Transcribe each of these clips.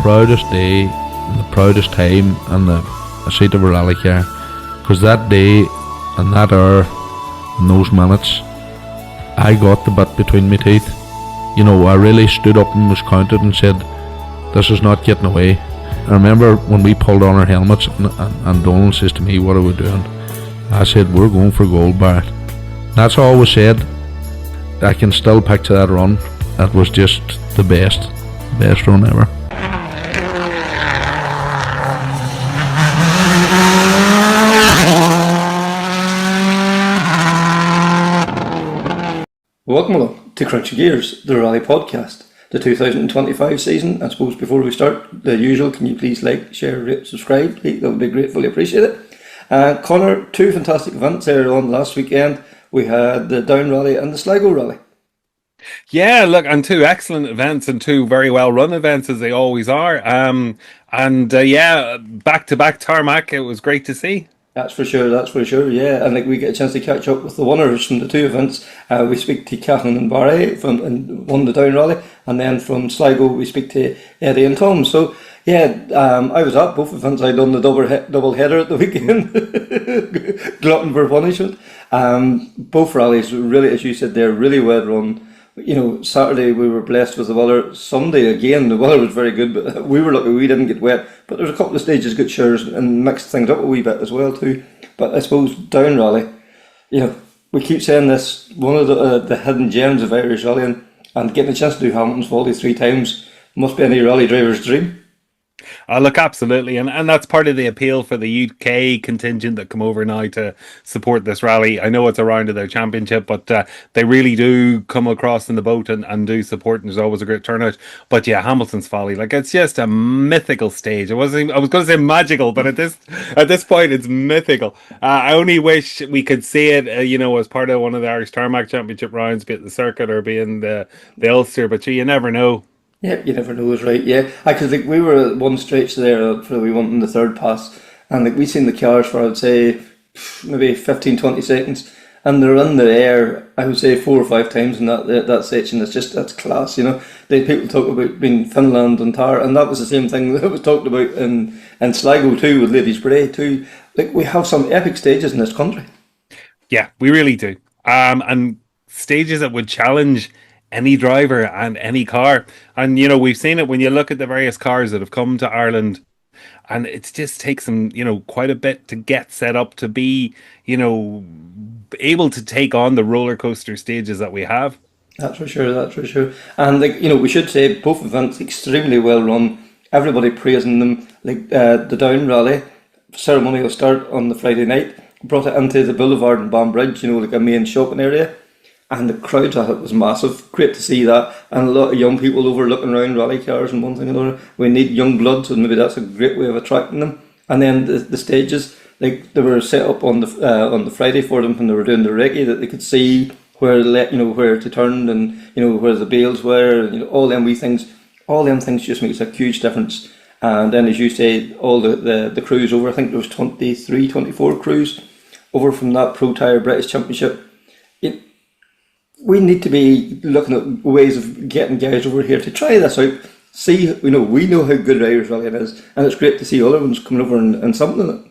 proudest day, and the proudest time in the seat of a rally car, because that day and that hour and those minutes, I got the bit between my teeth. You know, I really stood up and was counted and said, this is not getting away. I remember when we pulled on our helmets and Donald says to me, what are we doing? I said, we're going for gold, Barrett. That's all was said. I can still picture that run. That was just the best run ever. Welcome along to Krunching Gears, the Rally Podcast, the 2025 season. I suppose before we start, the usual, can you please like, share, rate, subscribe? That would be gratefully appreciated. Connor, two fantastic events there on last weekend. We had the Down Rally and the Sligo Rally. Yeah, look, and two excellent events and two very well run events as they always are. Yeah, back-to-back tarmac. It was great to see. That's for sure, yeah. And we get a chance to catch up with the winners from the two events. We speak to Cathan Barry and won the Down Rally, and then from Sligo we speak to Eddie and Tom. So yeah, I was at both events. I'd done the double header at the weekend, glutton for punishment. Both rallies really, as you said, they're really well run. You know, Saturday we were blessed with the weather. Sunday again, the weather was very good, but we were lucky we didn't get wet. But there was a couple of stages good shares and mixed things up a wee bit as well too. But I suppose Down Rally, you know, we keep saying this, one of the hidden gems of Irish rallying, and getting a chance to do Hamilton's Volley 3 times must be any rally driver's dream. Look, absolutely, and that's part of the appeal for the UK contingent that come over now to support this rally. I know it's a round of their championship, but they really do come across in the boat and do support, and there's always a great turnout. But yeah, Hamilton's Folly, like, it's just a mythical stage. I was going to say magical, but at this point, it's mythical. I only wish we could see it, as part of one of the Irish Tarmac Championship rounds, be it the circuit or being the Ulster. But you never know. Yeah, you never know is right, yeah. Because we were at one stretch there for we went in the third pass, and we seen the cars for, I would say, maybe 15-20 seconds, and they're in the air, I would say, 4 or 5 times in that section. That's class, you know. People talk about being Finland and Tar, and that was the same thing that was talked about in Sligo too, with Ladies Bray too. Like, we have some epic stages in this country. Yeah, we really do. And stages that would challenge any driver and any car. And, we've seen it when you look at the various cars that have come to Ireland, and it just takes them, quite a bit to get set up to be, able to take on the roller coaster stages that we have. That's for sure. And, we should say both events extremely well run. Everybody praising them. The Down Rally ceremony will start on the Friday night. Brought it into the Boulevard and Banbridge, like a main shopping area. And the crowd at it was massive. Great to see that. And a lot of young people over looking around rally cars and one thing and another. We need young blood, so maybe that's a great way of attracting them. And then the stages, they were set up on the Friday for them when they were doing the recce, that they could see where to turn and where the bales were, and all them wee things. All them things just makes a huge difference. And then, as you say, all the crews over, I think there was 23, 24 crews over from that Pro Tire British Championship. We need to be looking at ways of getting guys over here to try this out. See, we know how good Irish rallying is, and it's great to see other ones coming over and sampling it.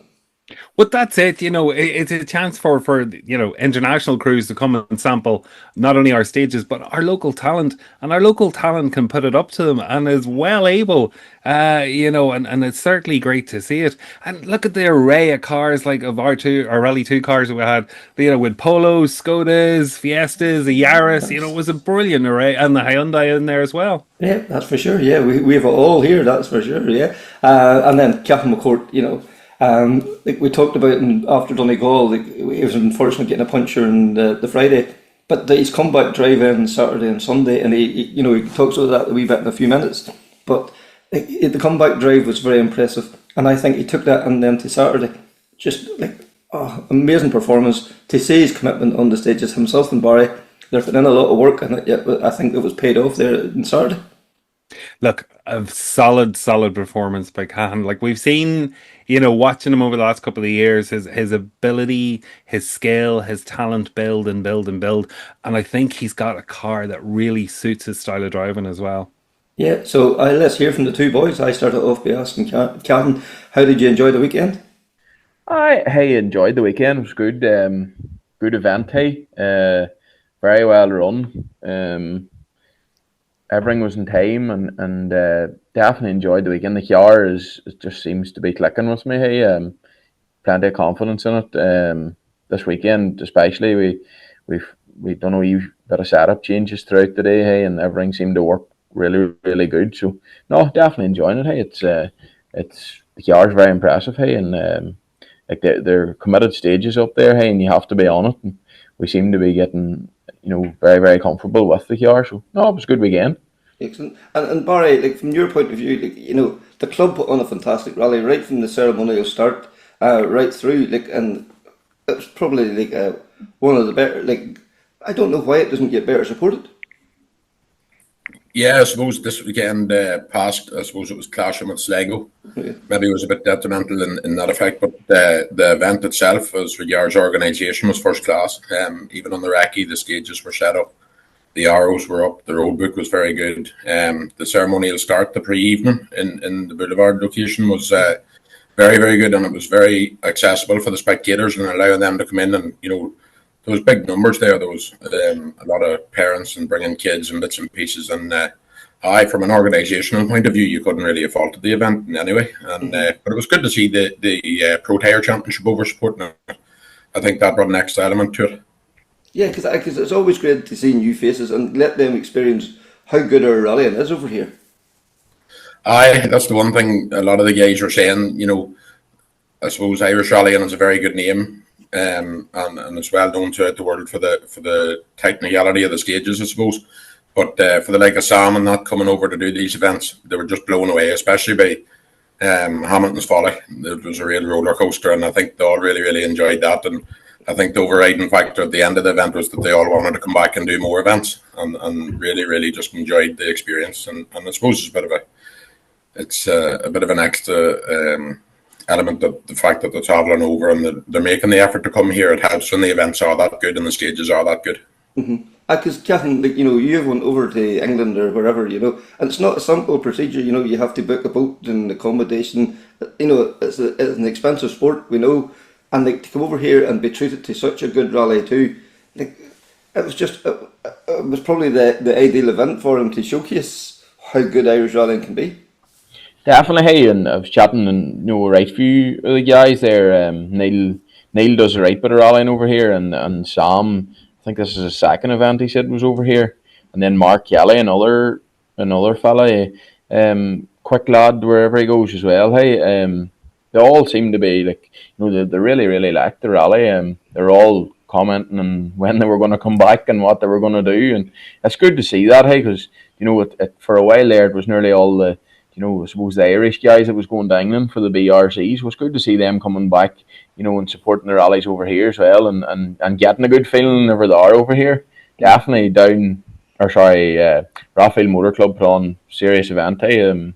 Well, that's it. It's a chance for international crews to come and sample not only our stages but our local talent, and our local talent can put it up to them and is well able. And it's certainly great to see it. And look at the array of cars, like of our Rally 2 cars that we had. With Polos, Skodas, Fiestas, a Yaris. It was a brilliant array, and the Hyundai in there as well. Yeah, that's for sure. Yeah, we have it all here. That's for sure. Yeah, and then Cathan McCourt, we talked about after Donegal, he was unfortunately getting a puncture on the Friday, but he's come back driving Saturday and Sunday, and he talks about that a wee bit in a few minutes. But the comeback drive was very impressive, and I think he took that and then to Saturday, just amazing performance. To see his commitment on the stages, himself and Barry, they're putting in a lot of work, and I think it was paid off there on Saturday. Look, a solid performance by Cathan. Like, we've seen, watching him over the last couple of years, his ability, his skill, his talent build. And I think he's got a car that really suits his style of driving as well. Yeah, so let's hear from the two boys. I started off by asking Cathan, how did you enjoy the weekend? I hey enjoyed the weekend. It was good. Good event. Hey, very well run. Everything was in time, and definitely enjoyed the weekend. The car is it just seems to be clicking with me. Hey, plenty of confidence in it. This weekend, especially, we've done a wee bit of setup changes throughout the day. Hey, and everything seemed to work really good. So no, definitely enjoying it. Hey, it's the car is very impressive. Hey, and like they're committed stages up there. Hey, and you have to be on it. And we seem to be getting very comfortable with the car. So no, it was a good weekend. Excellent. And Barry, like from your point of view, like the club put on a fantastic rally right from the ceremonial start, right through. Like, and it was probably like one of the better. Like, I don't know why it doesn't get better supported. Yeah, I suppose this weekend past, I suppose it was clashing with Sligo. Yeah. Maybe it was a bit detrimental in that effect, but the event itself, as regards organisation, was first class. Even on the recce, the stages were set up, the arrows were up, the road book was very good. The ceremonial start, the pre-evening in the Boulevard location was very good, and it was very accessible for the spectators and allowing them to come in and there was big numbers there. There was a lot of parents and bringing kids and bits and pieces. And from an organisational point of view, you couldn't really have faulted the event in any way. And but it was good to see the Pro Tire Championship over supporting it. I think that brought an extra element to it. Yeah, because it's always great to see new faces and let them experience how good our rallying is over here. Aye, that's the one thing a lot of the guys are saying. I suppose Irish rallying is a very good name. And it's well known throughout the world for the technicality of the stages, I suppose. But for the like of Sam and not coming over to do these events, they were just blown away, especially by Hamilton's Folly. It was a real roller coaster, and I think they all really enjoyed that. And I think the overriding factor at the end of the event was that they all wanted to come back and do more events, and really just enjoyed the experience. And I suppose it's a bit of an extra. Element of the fact that they're travelling over and they're making the effort to come here. It helps when the events are that good and the stages are that good. Because Cathan, like, you've went over to England or wherever, and it's not a simple procedure. You have to book a boat and accommodation. It's an expensive sport, we know, and like to come over here and be treated to such a good rally too. Like, it was probably the ideal event for him to showcase how good Irish rallying can be. Definitely, hey, and I was chatting and a right few of the guys there. Neil does a right bit of rallying over here, and Sam, I think this is his second event he said was over here, and then Mark Kelly, another fella, quick lad wherever he goes as well. Hey, they all seem to be like they really like the rally. They're all commenting on when they were going to come back and what they were going to do, and it's good to see that. Hey, because for a while there it was nearly all the. I suppose the Irish guys that was going to England for the BRCs. It was good to see them coming back, and supporting the rallies over here as well, and getting a good feeling whenever they are over here. Definitely Raphael Motor Club put on serious event. Hey,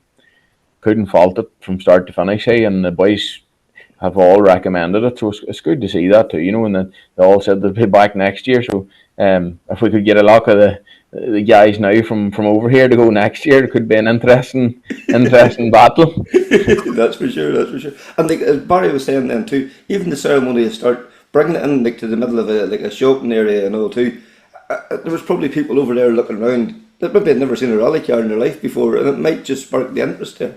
couldn't fault it from start to finish. Hey, and the boys have all recommended it, so it's good to see that too. And they all said they'll be back next year. So if we could get a lot of the guys now from over here to go next year, it could be an interesting battle. That's for sure. And like, as Barry was saying then too, even the ceremony start bringing it in like to the middle of a shopping area and all too. There was probably people over there looking around that maybe had never seen a rally car in their life before, and it might just spark the interest there.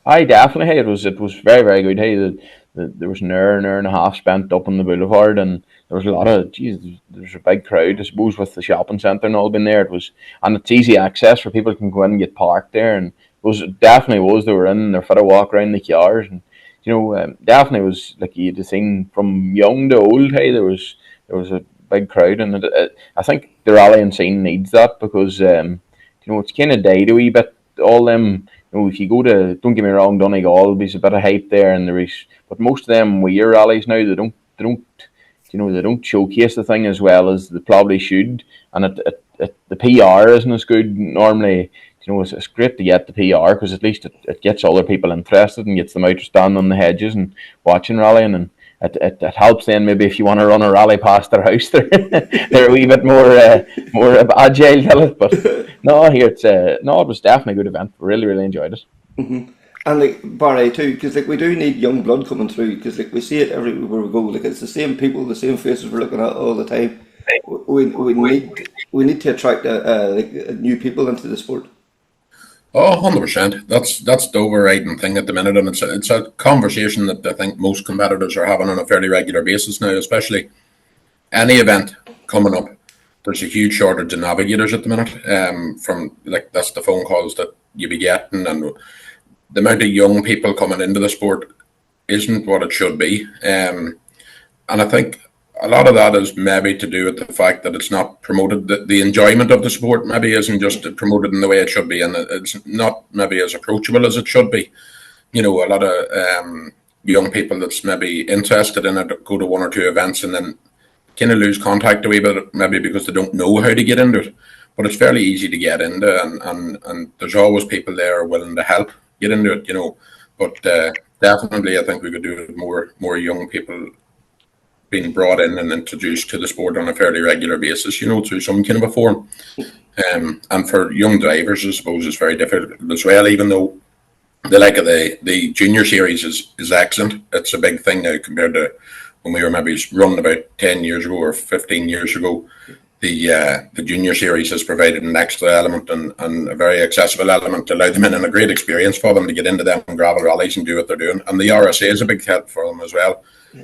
Aye, definitely. Hey, it was very good. Hey, there was an hour and a half spent up on the boulevard, and there was a lot of there's a big crowd, I suppose, with the shopping centre and all been there. And it's easy access for people can go in and get parked there, and it definitely was. They were in their fit a walk around the cars, and definitely was like you'd have seen from young to old. Hey, there was a big crowd, and I think the rallying scene needs that because it's kind of died a wee bit. All them. If you go to, don't get me wrong, Donegal, there's a bit of hype there, but most of them weir rallies now, they don't showcase the thing as well as they probably should, and the PR isn't as good normally. It's great to get the PR because at least it gets other people interested and gets them out standing on the hedges and watching rallying, and it helps then maybe if you want to run a rally past their house, they're a wee bit more agile tell it. But no, here it's no, it was definitely a good event. Really enjoyed it. Mm-hmm. And like Barry too, because like we do need young blood coming through, because like we see it everywhere we go. Like it's the same people, the same faces we're looking at all the time. We need to attract like new people into the sport. Oh, 100%. That's the overriding thing at the minute, and it's a conversation that I think most competitors are having on a fairly regular basis now, especially any event coming up. There's a huge shortage of navigators at the minute. From like that's the phone calls that you be getting, and the amount of young people coming into the sport isn't what it should be. And I think a lot of that is maybe to do with the fact that it's not promoted. The enjoyment of the sport maybe isn't just promoted in the way it should be, and it's not maybe as approachable as it should be. You know, a lot of young people that's maybe interested in it go to one or two events and then kind of lose contact a wee bit, maybe because they don't know how to get into it. But it's fairly easy to get into, and there's always people there willing to help get into it, you know. But definitely, I think we could do it with more young people being brought in and introduced to the sport on a fairly regular basis, you know, through some kind of a form. And for young drivers, I suppose it's very difficult as well, even though the junior series is excellent. It's a big thing now compared to when we were maybe running about 10 years ago or 15 years ago. The junior series has provided an extra element and a very accessible element to allow them in, and a great experience for them to get into them gravel rallies and do what they're doing. And the RSA is a big help for them as well,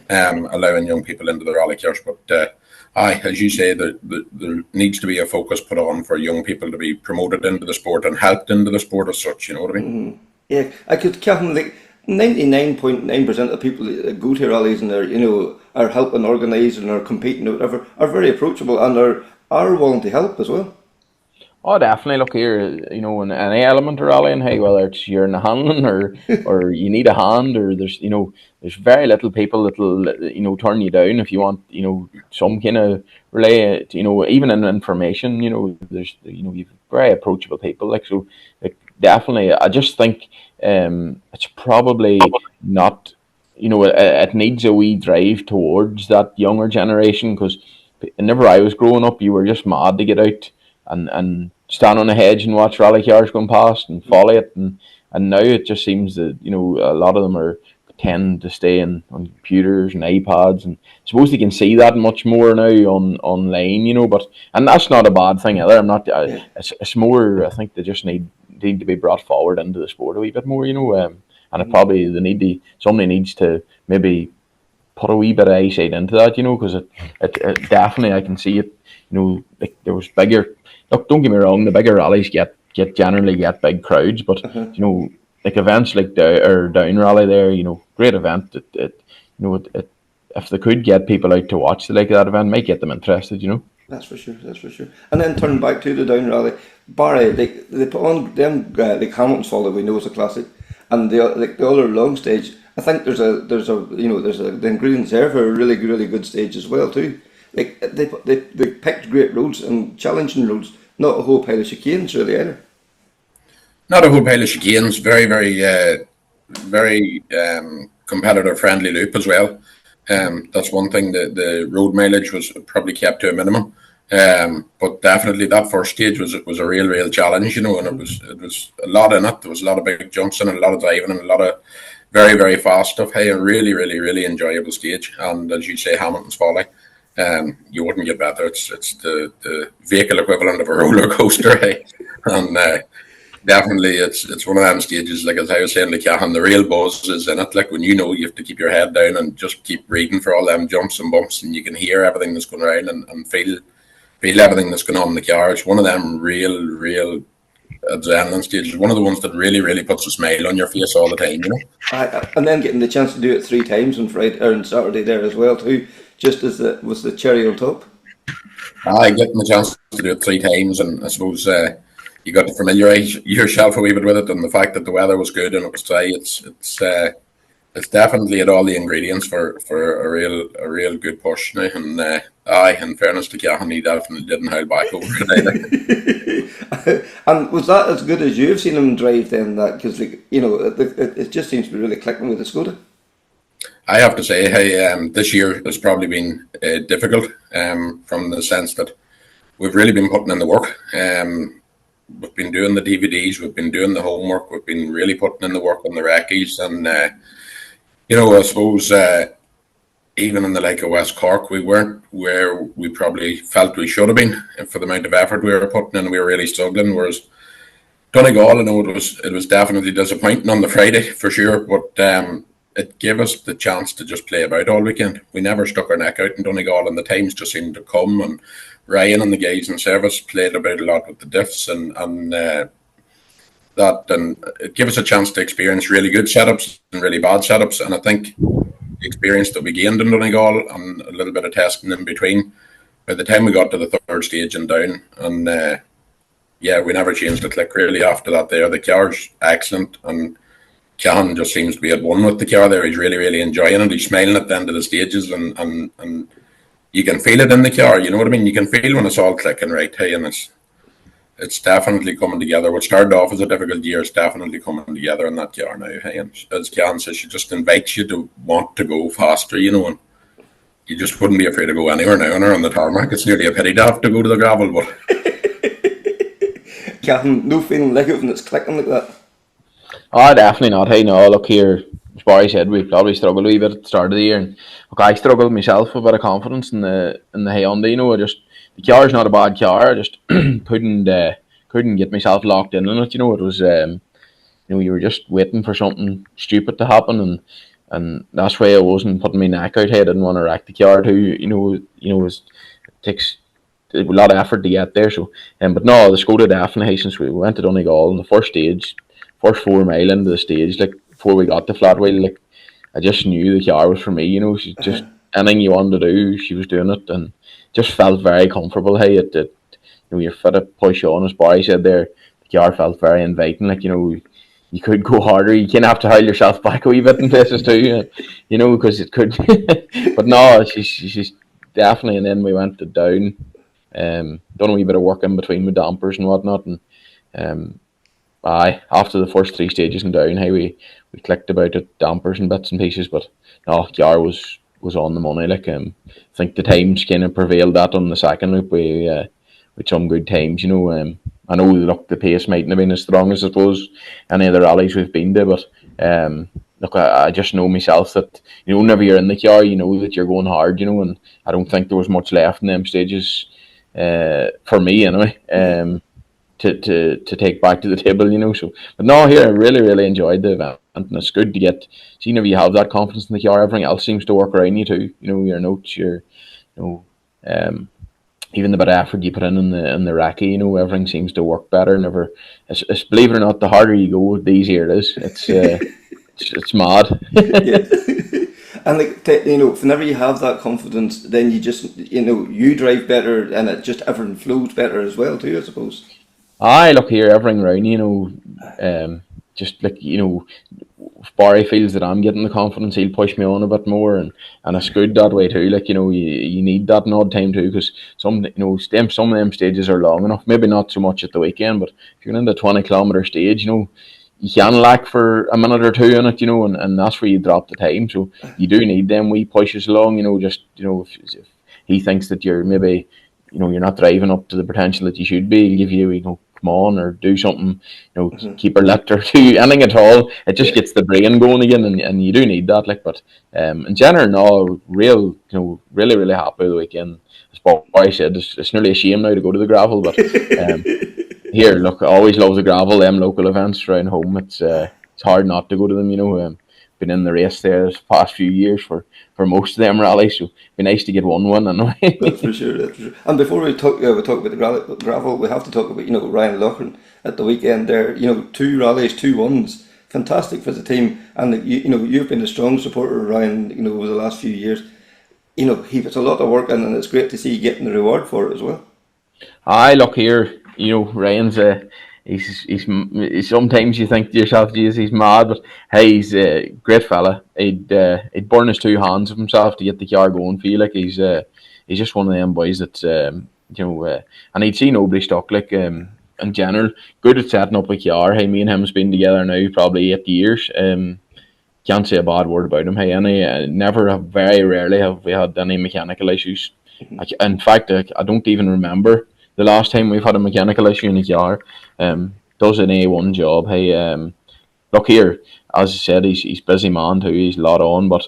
allowing young people into the rally cars. But as you say, there needs to be a focus put on for young people to be promoted into the sport and helped into the sport as such, you know what I mean? Mm-hmm. Yeah, I could count like 99.9% of people that go to rallies and are helping organise and are competing or whatever are very approachable and are willing to help as well. Oh, definitely. Look here, you know, in any element of rallying, hey, whether it's you're in the handling or you need a hand, or there's very little people that'll turn you down if you want some kind of relay. Even in information, there's you've very approachable people. Definitely, I just think it's probably not. It needs a wee drive towards that younger generation, because whenever I was growing up, you were just mad to get out and stand on a hedge and watch rally cars going past and follow it, and now it just seems that a lot of them tend to stay on computers and iPads, and I suppose they can see that much more now online, and that's not a bad thing either. I'm not. It's more. I think they just need to be brought forward into the sport a wee bit more, and it probably somebody needs to maybe put a wee bit of eyesight into that, because it definitely, I can see it. There was bigger. Look, don't get me wrong. The bigger rallies generally get big crowds, but events like Down Rally there, great event. If they could get people out to watch that event, might get them interested. That's for sure. And then turning back to the Down Rally, Barry, they put on them Hamilton's Fall that we know is a classic, and the other long stage. I think there's the ingredients there for a really good stage as well too. They picked great roads and challenging roads, not a whole pile of chicanes really either. Not a whole pile of chicanes. Very, very competitor friendly loop as well. That's one thing. The road mileage was probably kept to a minimum. But definitely that first stage was a real challenge, and it was a lot in it. There was a lot of big jumps and a lot of driving and a lot of very, very fast stuff. Hey, a really enjoyable stage. And as you say, Hamilton's Folly. You wouldn't get better. It's the vehicle equivalent of a roller coaster, hey? And definitely it's one of them stages, like as I was saying to Cathan, the real buzz is in it. Like when you have to keep your head down and just keep reading for all them jumps and bumps, and you can hear everything that's going around and feel everything that's going on in the car. It's one of them real adrenaline stages. One of the ones that really puts a smile on your face all the time, And then getting the chance to do it 3 times on Friday or on Saturday there as well too, just as was the cherry on top. Getting the chance to do it 3 times, and I suppose you got to familiarise yourself a wee bit with it, and the fact that the weather was good and it was dry. It's definitely had all the ingredients for a real good push now. And in fairness to Cathan, he definitely didn't hold back over it either. And was that as good as you've seen him drive then? That because it just seems to be really clicking with the Skoda. I have to say, hey, this year has probably been difficult from the sense that we've really been putting in the work. We've been doing the DVDs, we've been doing the homework, we've been really putting in the work on the recce's, and I suppose even in the like of West Cork, we weren't where we probably felt we should have been for the amount of effort we were putting in. We were really struggling. Whereas Donegal, I know it was definitely disappointing on the Friday for sure, but it gave us the chance to just play about all weekend. We never stuck our neck out in Donegal, and the times just seemed to come. And Ryan and the guys in service played about a lot with the diffs and it gave us a chance to experience really good setups and really bad setups. And I think the experience that we gained in Donegal and a little bit of testing in between, by the time we got to the third stage and down, and we never changed the click really after that there. The car's excellent, and Cathan just seems to be at one with the car there. He's really, really enjoying it. He's smiling at the end of the stages, and you can feel it in the car. You know what I mean? You can feel when it's all clicking right, hey, and it's definitely coming together. What started off as a difficult year is definitely coming together in that car now, hey, and as Cathan says, she just invites you to want to go faster, and you just wouldn't be afraid to go anywhere now on the tarmac. It's nearly a pity to have to go to the gravel, but Cathan, no feeling like it when it's clicking like that? Oh, definitely not. Hey, no, look here, as Barry said, we probably struggled a wee bit at the start of the year, and look, I struggled myself with a bit of confidence in the Hyundai. The car's not a bad car. I just couldn't get myself locked in on it. It was you were just waiting for something stupid to happen, and that's why I wasn't putting my neck out. Hey, I didn't want to wreck the car too. It takes a lot of effort to get there. So, but no, the Skoda definitely, since we went to Donegal in the first 4 mile into the stage, like before we got the flat wheel, like I just knew the car was for me. She just anything you wanted to do, she was doing it, and just felt very comfortable. Hey, you're fit to push on, as Barry said there. The car felt very inviting. Like you could go harder. You can't have to hold yourself back a wee bit in places too. Because it could. But no, she's definitely. And then we went to down. Done a wee bit of work in between with dampers and whatnot, and after the first 3 stages and down, hey, we clicked about it, dampers and bits and pieces, but no, car was on the money. Like I think the times kind of prevailed that on the second loop with some good times. I know look, the pace mightn't have been as strong as it was any of the rallies we've been to, but look, I just know myself that whenever you're in the car, you know that you're going hard. And I don't think there was much left in them stages for me anyway. To take back to the table, So, but no, here I really, really enjoyed the event, and it's good to get. See, if you have that confidence in the car, everything else seems to work around you too. Your notes, even the bit of effort you put in the recce, everything seems to work better. Never, it's believe it or not, the harder you go, the easier it is. It's it's mad. And whenever you have that confidence, then you just you drive better, and it just everything flows better as well too, I suppose. I look here, everything around, just like, if Barry feels that I'm getting the confidence, he'll push me on a bit more, and it's good that way too. Like, you need that in odd time too, because some of them stages are long enough, maybe not so much at the weekend, but if you're in the 20-kilometre stage, you can lack for a minute or two in it, and that's where you drop the time. So you do need them wee pushes along, if he thinks that you're maybe, you're not driving up to the potential that you should be, he'll give you, come on, or do something, keep her lit or do anything at all. It just gets the brain going again, and you do need that. Like, but in general, no, really, really happy with the weekend. As Barry said, it's nearly a shame now to go to the gravel, but here, look, I always love the gravel, them local events around home. It's hard not to go to them, been in the race there this past few years for most of them rallies, so it'd be nice to get one anyway. That's for sure. And before we talk about the gravel, we have to talk about Ryan Loughlin at the weekend there. 2 rallies, 2 wins, fantastic for the team. And you've been a strong supporter of Ryan, over the last few years. He puts a lot of work in, and it's great to see you getting the reward for it as well. Look here, Ryan's he's sometimes you think to yourself, geez, he's mad, but hey, he's a great fella. He'd burn his 2 hands of himself to get the car going for you. Like, he's just one of them boys that's and he'd see nobody stuck. Like, in general, good at setting up a car. Hey, me and him's been together now probably 8 years. can't say a bad word about him. Hey, very rarely have we had any mechanical issues. In fact, I don't even remember the last time we've had a mechanical issue in his car. Does an A1 job. Hey, look here, as I said, he's busy man too. He's a lot on, but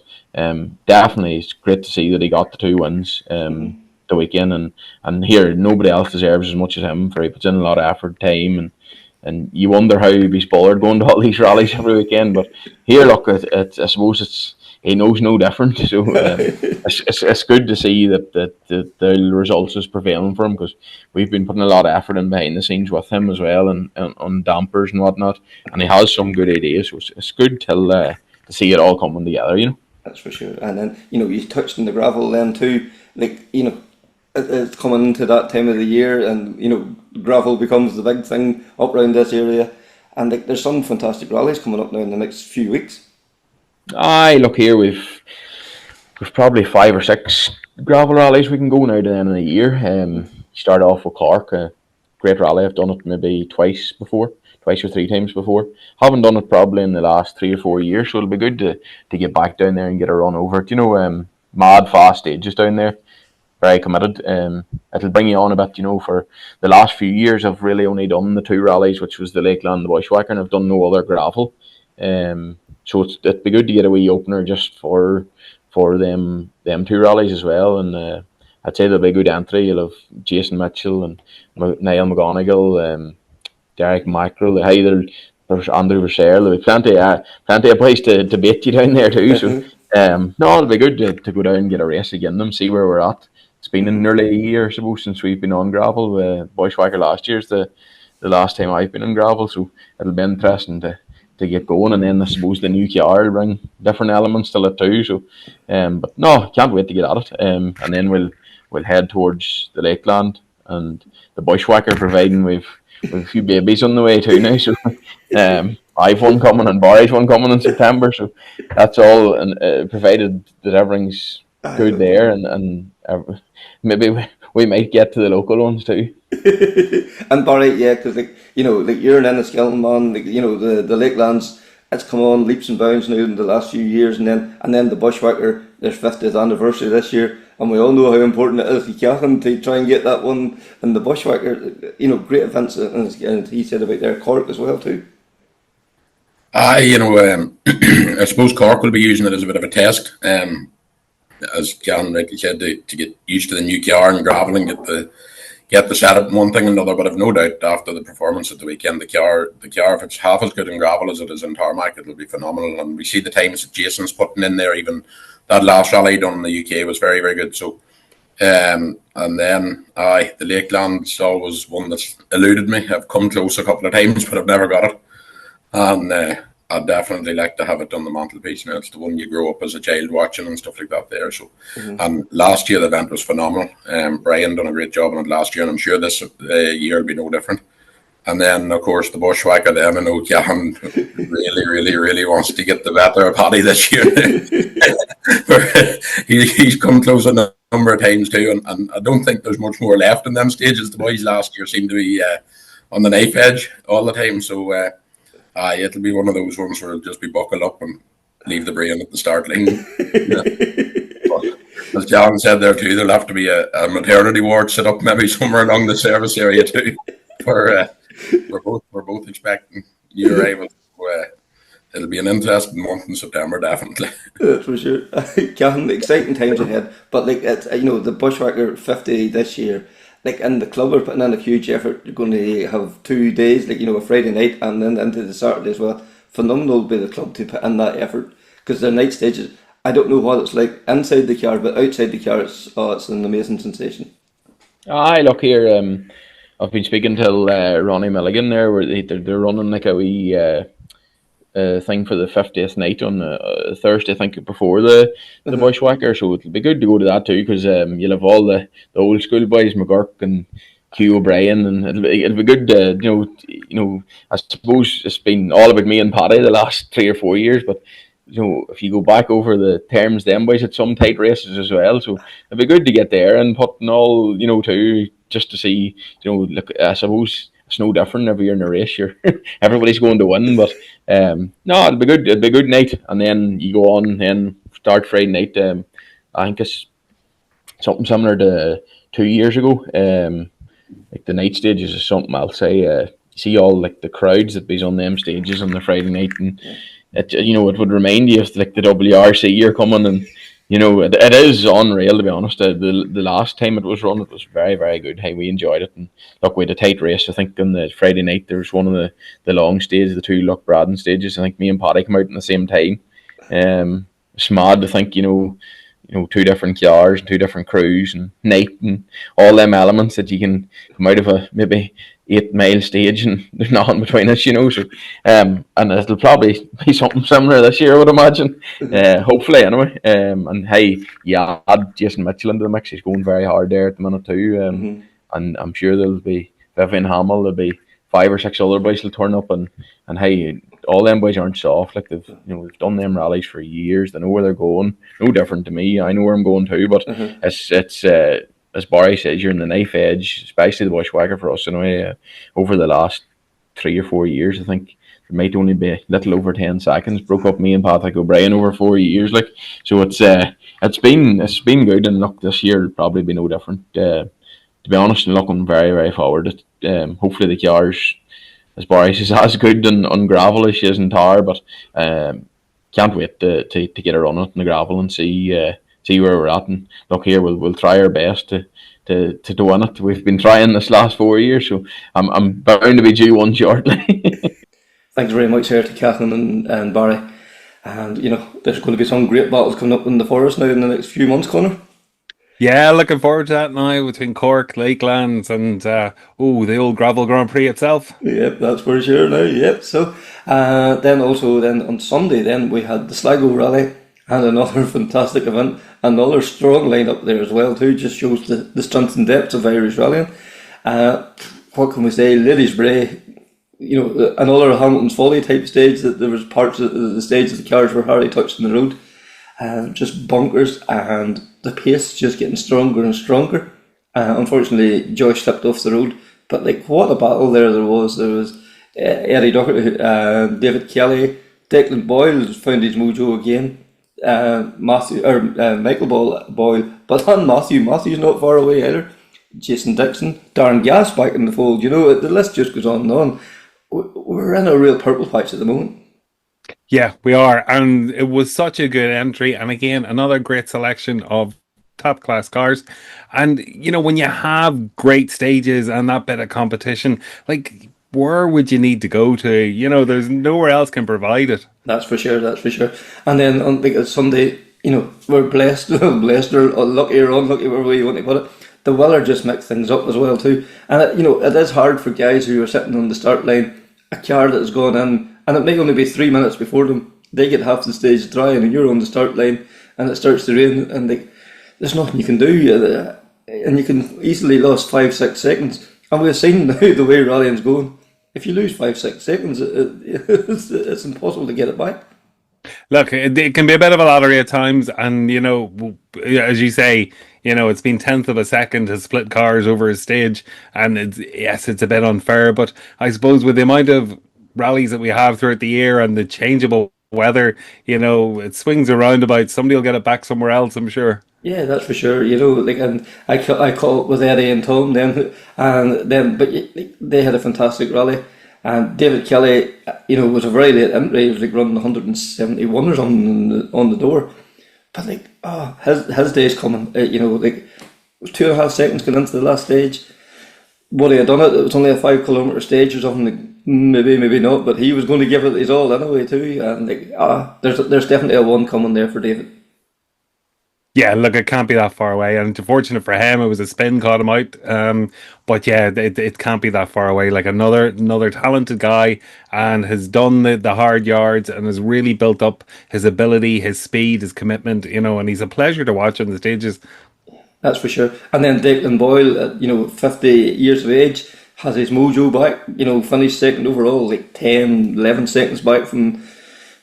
definitely it's great to see that he got the 2 wins the weekend. And here, nobody else deserves as much as him, for he puts in a lot of effort, time, and you wonder how he'd be spoiled going to all these rallies every weekend. But here, look, I suppose he knows no different. So it's good to see that the results is prevailing for him, because we've been putting a lot of effort in behind the scenes with him as well, and on dampers and whatnot. And he has some good ideas. So it's good to see it all coming together, you know. That's for sure. And then, you touched on the gravel then too. It's coming into that time of the year, and gravel becomes the big thing up around this area. And there's some fantastic rallies coming up now in the next few weeks. Aye, look here, we've probably 5 or 6 gravel rallies we can go now to the end of the year. Start off with Cork, a great rally. I've done it maybe twice or 3 times before. Haven't done it probably in the last 3 or 4 years, so it'll be good to get back down there and get a run over it. Mad fast stages down there. Very committed. It'll bring you on a bit, for the last few years I've really only done the 2 rallies, which was the Lakeland and the Bushwhacker, and I've done no other gravel. So it'd be good to get a wee opener just for them 2 rallies as well. And I'd say there'll be a good entry. You'll have Jason Mitchell and Niall McGonigal, Derek Mackerel. There's Andrew Versailles. There'll be plenty of place to beat you down there too. So no, it'll be good to go down and get a race again them, see where we're at. It's been nearly a year, I suppose, since we've been on gravel. Bushwhacker last year's the last time I've been on gravel, so it'll be interesting to get going. And then I suppose the new car will bring different elements to it too. So, but no, can't wait to get at it. And then we'll head towards the Lakeland and the Bushwhacker, providing we've a few babies on the way too now. So, I've one coming and Barry's one coming in September. So that's all, and provided that everything's good there, and maybe we might get to the local ones too. And Barry, yeah, because you're an Enniskillen man. The Lakelands, it's come on leaps and bounds now in the last few years, and then the Bushwhacker, their 50th anniversary this year, and we all know how important it is to Cathan to try and get that one. And the Bushwhacker, great events, and he said about their Cork as well too. I suppose Cork will be using it as a bit of a test. As Cathan rightly said, to get used to the new car and gravel and get the setup and one thing and another. But I've no doubt after the performance at the weekend, the car, if it's half as good in gravel as it is in tarmac, it'll be phenomenal. And we see the times that Jason's putting in there. Even that last rally done in the UK was very, very good. So, and then the Lakeland's always one that's eluded me. I've come close a couple of times, but I've never got it. And I'd definitely like to have it on the mantelpiece. Now, it's the one you grow up as a child watching and stuff like that there. So, and last year the event was phenomenal. Brian done a great job on it last year, and I'm sure this year will be no different. And then, of course, the Bushwhacker. Then I know Cathan really, really, really wants to get the better Paddy this year. He's come close a number of times too, and I don't think there's much more left in them stages. The boys last year seemed to be on the knife edge all the time. So it'll be one of those ones where it'll just be buckle up and leave the brain at the start line. As John said there too, there'll have to be a maternity ward set up maybe somewhere along the service area too. We're both expecting new arrivals. It'll be an interesting month in September, definitely. For sure. Cathan, exciting times ahead. But the Bushwhacker 50 this year, and the club are putting in a huge effort. You're going to have 2 days, a Friday night and then into the Saturday as well. Phenomenal by the club to put in that effort, because their night stages, I don't know what it's like inside the car, but outside the car, it's an amazing sensation. Aye, look here. I've been speaking to Ronnie Milligan there, where they're running like a wee thing for the 50th night on Thursday, I think, before the Bushwhacker. So it'll be good to go to that too, because you'll have all the old school boys, McGurk and Hugh O'Brien, and it'll be good to, I suppose it's been all about me and Paddy the last 3 or 4 years, but if you go back over the terms, them boys had some tight races as well, so it'd be good to get there and putting all, too, just to see, look, I suppose it's no different every year in a race. Everybody's going to win, but no, it'll be good. It'll be a good night, and then you go on and start Friday night. I think it's something similar to 2 years ago. Like the night stages is something I'll say. You see all like the crowds that be on them stages on the Friday night, and it it would remind you of like the WRC you're coming, and it is unreal, to be honest. The last time it was run, it was very, very good. Hey, we enjoyed it, and look, we had a tight race. I think on the Friday night there was one of the long stages, the two Loch Braden stages. I think me and Paddy came out at the same time. It's mad to think, two different cars and two different crews and night and all them elements that you can come out of a maybe 8-mile stage and there's nothing between us, So, and it'll probably be something similar this year, I would imagine. Hopefully, anyway. And hey, yeah, add Jason Mitchell into the mix. He's going very hard there at the minute too. And I'm sure there'll be Vivian Hamill. There'll be 5 or 6 other boys will turn up, and hey, all them boys aren't soft. Like we've done them rallies for years. They know where they're going. No different to me. I know where I'm going to, but it's as Barry says, you're in the knife edge, especially the bushwhacker for us anyway. Over the last 3 or 4 years, I think it might only be a little over 10 seconds. Broke up me and Patrick O'Brien over 4 years, like, so it's been good, and look, this year will probably be no different. To be honest, and looking very, very forward. Hopefully the cars, as Barry says, as good on gravel as she is in tar, but can't wait to get a run at the gravel and see where we're at. And look, here we'll try our best to win it. We've been trying this last 4 years, so I'm bound to be due one shortly. Thanks very much here to Cathan and Barry. And there's going to be some great battles coming up in the forest now in the next few months, Connor. Yeah, looking forward to that now between Cork, Lakelands, and the old gravel Grand Prix itself. Yep, that's for sure now. Yep. So then on Sunday then we had the Sligo Rally and another fantastic event, another strong lineup there as well too. Just shows the strength and depth of Irish rallying. What can we say? Ladies Bray, another Hamilton's Folly type stage. That there was parts of the stage that the cars were hardly touching the road. Just bonkers, and the pace just getting stronger and stronger. Unfortunately, Josh slipped off the road, but what a battle there was. There was Eddie Doherty, David Kelly, Declan Boyle found his mojo again. Michael Boyle, but then Matthew's not far away either. Jason Dixon, Darren Gass back in the fold. The list just goes on and on. We're in a real purple patch at the moment. Yeah, we are, and it was such a good entry, and again, another great selection of top class cars. And when you have great stages and that bit of competition, where would you need to go to? There's nowhere else can provide it. That's for sure. And then on Sunday, we're blessed or lucky or unlucky, whatever way you want to put it. The weather just mixed things up as well too, and it is hard for guys who are sitting on the start line, a car that has gone in, and it may only be 3 minutes before them. They get half the stage dry, and you're on the start line, and it starts to rain, and there's nothing you can do, and you can easily lose 5-6 seconds. And we've seen now the way rallying's going. If you lose 5-6 seconds, it's impossible to get it back. Look, it can be a bit of a lottery at times, and as you say, it's been 1/10 of a second to split cars over a stage, and it's a bit unfair. But I suppose with the amount of rallies that we have throughout the year and the changeable weather, it swings around about. Somebody will get it back somewhere else, I'm sure. Yeah, that's for sure. And I caught up with Eddie and Tom then, but they had a fantastic rally. And David Kelly, was a very late entry. He was running 171 or something on the door. But his day's coming. It was 2.5 seconds going into the last stage. Would he had done it? It was only a 5 kilometre stage or something. Maybe not. But he was going to give it his all anyway too. And there's definitely a one coming there for David. Yeah, look, it can't be that far away, and fortunate for him, it was a spin caught him out. But yeah, it can't be that far away. Another talented guy, and has done the hard yards, and has really built up his ability, his speed, his commitment. And he's a pleasure to watch on the stages. That's for sure. And then Declan Boyle, at 50 years of age, has his mojo back. Finished second overall, 10-11 seconds back from.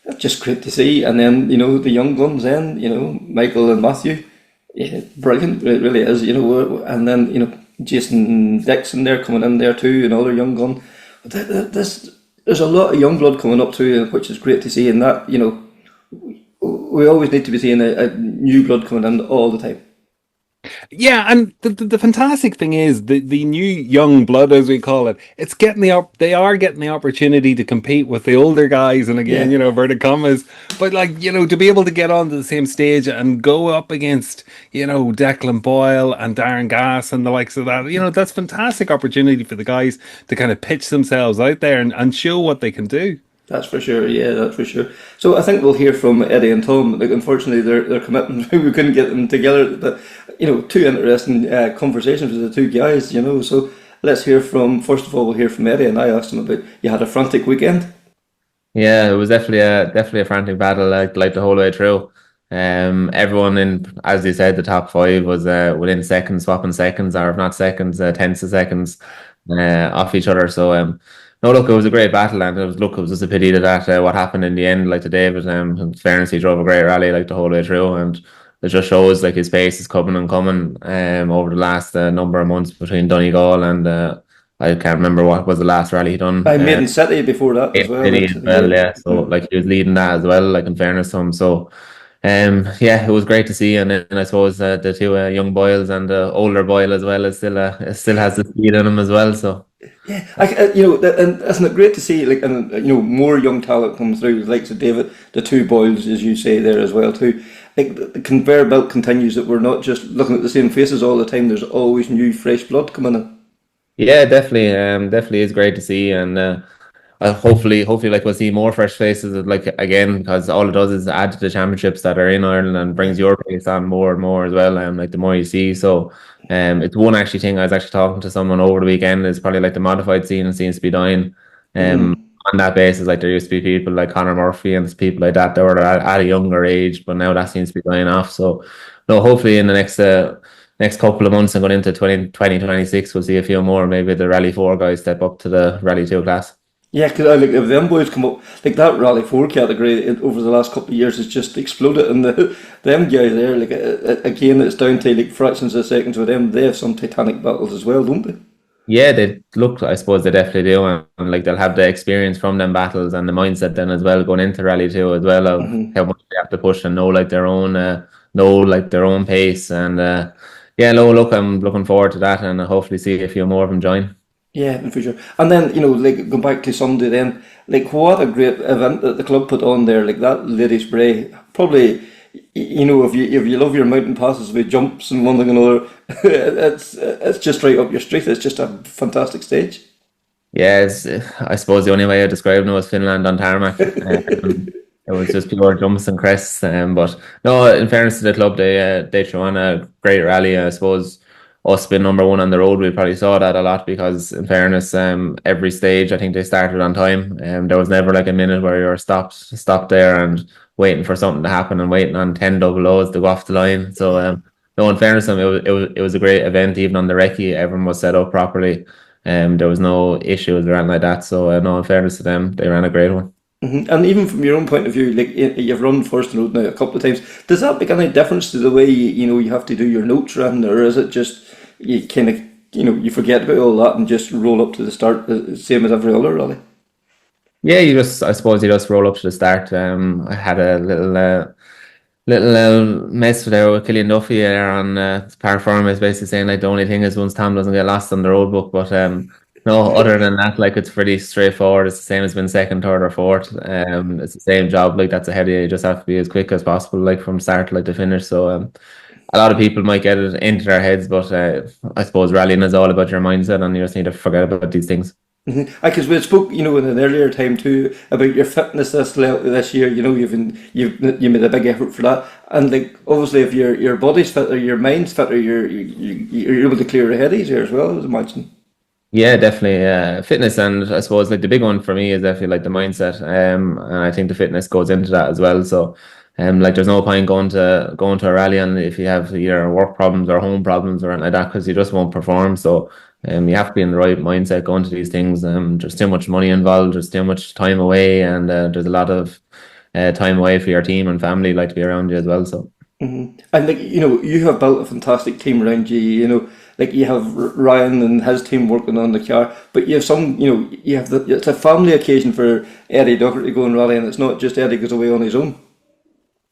That's just great to see. And then, the young guns then, Michael and Matthew, brilliant, it really is, and then, Jason Dixon there coming in there too, another young gun. There's a lot of young blood coming up too, which is great to see. And that, we always need to be seeing a new blood coming in all the time. Yeah, and the fantastic thing is the new young blood, as we call it, they are getting the opportunity to compete with the older guys, and again, inverted commas, but to be able to get onto the same stage and go up against Declan Boyle and Darren Gass and the likes of that, that's fantastic opportunity for the guys to kind of pitch themselves out there and show what they can do. That's for sure, yeah, that's for sure. So I think we'll hear from Eddie and Tom. Unfortunately, they're committing. We couldn't get them together, but two interesting conversations with the two guys. So let's hear from. First of all, we'll hear from Eddie, and I asked him about you had a frantic weekend. Yeah, it was definitely a frantic battle, like the whole way through. Everyone in, as you said, the top five was within seconds, swapping seconds, or if not seconds, tenths of seconds off each other. So. No, look, it was a great battle, and it was just a pity that what happened in the end, to David. In fairness, he drove a great rally the whole way through, and it just shows his pace is coming over the last number of months between Donegal and I can't remember what was the last rally he done. Maiden City before that as well. City as well, yeah. So he was leading that as well. In fairness to him, so. It was great to see, and I suppose the two young Boyles and the older Boyle as well still has the speed in him as well. So yeah, and isn't it great to see more young talent come through, like David, the two Boyles as you say there as well too. The conveyor belt continues, that we're not just looking at the same faces all the time. There's always new fresh blood coming in. Yeah, definitely is great to see, and. Hopefully we'll see more fresh faces again, because all it does is add to the championships that are in Ireland and brings your pace on more and more as well, the more you see. So it's one actually thing I was actually talking to someone over the weekend, is probably the modified scene seems to be dying on that basis. There used to be people like Conor Murphy and people like that were at a younger age, but now that seems to be dying off. So no, hopefully in the next couple of months and going into 2026 we'll see a few more, maybe the Rally 4 guys step up to the Rally 2 class. Yeah, because if them boys come up, that Rally 4 category over the last couple of years has just exploded, and them guys there, again, it's down to fractions of seconds with them. They have some titanic battles as well, don't they? Yeah, I suppose they definitely do, and they'll have the experience from them battles and the mindset then as well going into Rally 2 as well, of how much they have to push and know their own pace, and I'm looking forward to that, and hopefully see a few more of them join. Yeah, for sure. And then, going back to Sunday then, what a great event that the club put on there, that Ladies Bray. Probably, if you love your mountain passes with jumps and one thing and another, it's just right up your street. It's just a fantastic stage. Yeah, I suppose the only way I describe it was Finland on tarmac. It was just pure jumps and crests. But no, in fairness to the club, they threw on a great rally. I suppose us being number one on the road, we probably saw that a lot, because in fairness, every stage I think they started on time. There was never a minute where you were stopped there and waiting for something to happen and waiting on 10 double O's to go off the line. So no, in fairness, it was a great event. Even on the recce, everyone was set up properly. There was no issues or anything like that. So no, in fairness to them, they ran a great one. And even from your own point of view, you've run First Road now a couple of times. Does that make any difference to the way you have to do your notes run, or is it just you kind of you forget about all that and just roll up to the start, same as every other rally? Yeah, I suppose you just roll up to the start. I had a little mess there with Killian Duffy there on Park Farm, is basically saying the only thing is once Tom doesn't get lost on the road book, but no, other than that, it's pretty straightforward. It's the same as being second, third, or fourth. It's the same job. That's ahead of you. You just have to be as quick as possible, from start to finish. So a lot of people might get it into their heads, but I suppose rallying is all about your mindset, and you just need to forget about these things. Because we spoke, in an earlier time too, about your fitness this year. You made a big effort for that, and obviously, if your body's fit or your mind's fit, or you're able to clear your head easier as well, I would imagine. Yeah, definitely. Fitness, and I suppose the big one for me is definitely the mindset. And I think the fitness goes into that as well. So, there's no point going to a rally and if you have either work problems or home problems or anything like that, because you just won't perform. So, you have to be in the right mindset going to these things. There's too much money involved. There's too much time away, and there's a lot of time away for your team and family to be around you as well. So. And like you have built a fantastic team around you. Like you have Ryan and his team working on the car, but you have some. You have it's a family occasion for Eddie Doherty to go and rally, and it's not just Eddie goes away on his own.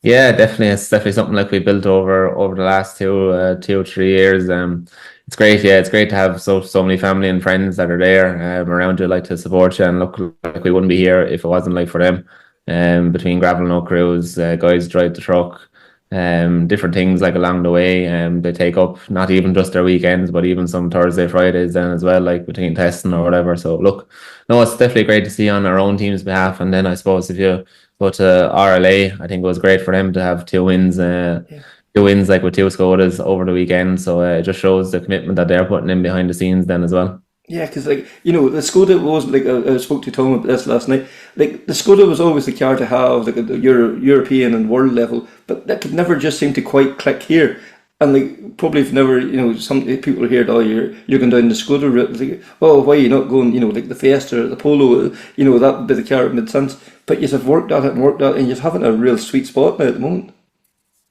Yeah, definitely. It's definitely something like we built over the last 2 or 3 years. It's great. Yeah, it's great to have so many family and friends that are there around you, like to support you. And look, like we wouldn't be here if it wasn't like for them. Between gravel and crews, guys drive the truck, different things like along the way. They take up not even just their weekends, but even some Thursday, Fridays then as well, like between testing or whatever. So look, no, it's definitely great to see on our own team's behalf. And then I suppose if you go to RLA, I think it was great for them to have 2 wins. Two wins like with 2 Skodas over the weekend, so it just shows the commitment that they're putting in behind the scenes then as well. Yeah, because the Skoda was like I spoke to Tom about this last night. Like the Skoda was always the car to have, like at European and world level, but that could never just seem to quite click here. And like probably if never, some people hear, oh, you're going down the Skoda route. Like, oh, why are you not going, like the Fiesta or the Polo? That would be the car that made sense. But you have worked at it and worked at it, and you're having a real sweet spot now at the moment.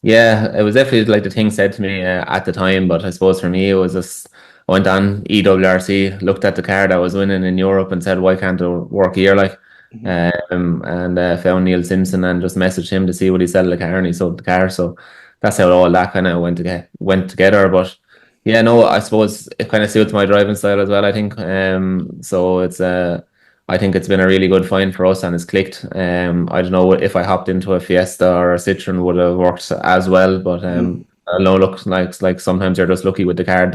Yeah, it was definitely like the thing said to me at the time, but I suppose for me it was just I went on EWRC, looked at the car that was winning in Europe and said, why can't it work here? Like, and found Neil Simpson and just messaged him to see what he sell the car, and he sold the car. So that's how all that kind of went together. But yeah, no, I suppose it kind of suits my driving style as well, I think. So it's I think it's been a really good find for us and it's clicked. I don't know if I hopped into a Fiesta or a Citroen would have worked as well, but I know looks like sometimes you're just lucky with the car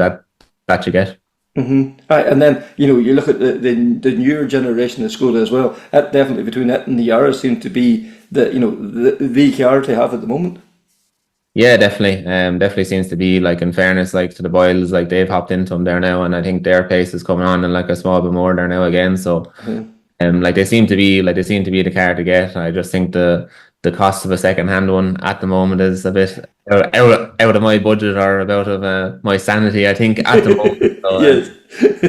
that you get. Right, and then you look at the newer generation of Skoda as well. That definitely between it and the Yaris seems to be the car to have at the moment. Yeah, definitely. Definitely seems to be, like, in fairness, like to the Boyles, like they've hopped into them there now, and I think their pace is coming on and like a small bit more there now again. So, like they seem to be the car to get. I just think the cost of a second hand one at the moment is a bit out of my budget or out of my sanity, I think, at the moment. So, Yes.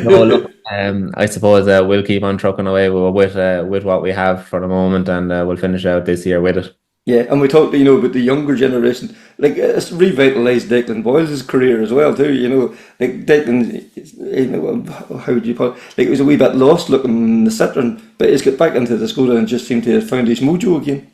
no, look, I suppose we'll keep on trucking away with what we have for the moment, and we'll finish out this year with it. Yeah, and we talked, about the younger generation. Like it's revitalised Declan Boyles' career as well too. Like Declan, how would you put it? Like he was a wee bit lost looking in the Citroen, but he's got back into the Skoda and just seemed to have found his mojo again.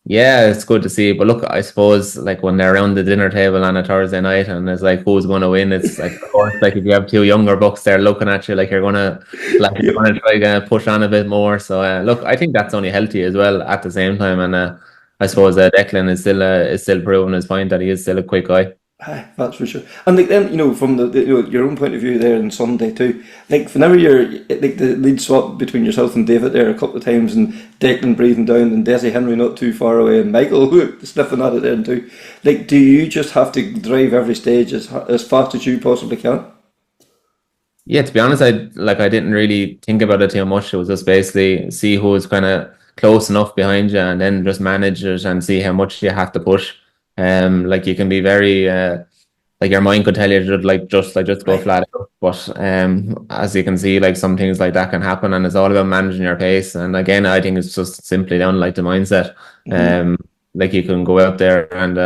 Yeah, it's good to see. But look, I suppose like when they're around the dinner table on a Thursday night and it's like who's going to win, it's like of course, like if you have 2 younger bucks there looking at you, like you're gonna try to push on a bit more. So look, I think that's only healthy as well at the same time, and I suppose Declan is still proving his point that he is still a quick guy. Aye, that's for sure. And like then, from the your own point of view there on Sunday too. Like whenever you're like the lead swap between yourself and David there a couple of times, and Declan breathing down, and Desi Henry not too far away, and Michael sniffing at it then too. Like, do you just have to drive every stage as fast as you possibly can? Yeah, to be honest, I didn't really think about it too much. It was just basically see who was kind of close enough behind you, and then just manage it and see how much you have to push. Like you can be very like your mind could tell you to just go flat out, but as you can see, like some things like that can happen, and it's all about managing your pace. And again, I think it's just simply down like the mindset. Like you can go out there and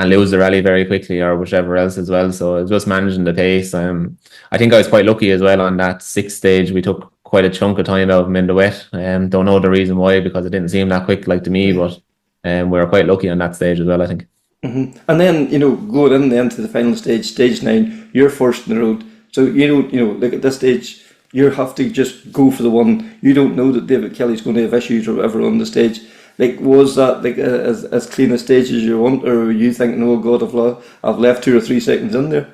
lose the rally very quickly or whichever else as well. So it's just managing the pace. I think I was quite lucky as well on that 6th stage. We took quite a chunk of time out of him in the wet. Don't know the reason why, because it didn't seem that quick like to me, but we were quite lucky on that stage as well, I think. And then going in then to the final stage, stage 9, you're first in the road. So like at this stage, you have to just go for the one. You don't know that David Kelly's going to have issues or whatever on the stage. Like, was that like as clean a stage as you want, or were you thinking, oh God, I've left 2 or 3 seconds in there?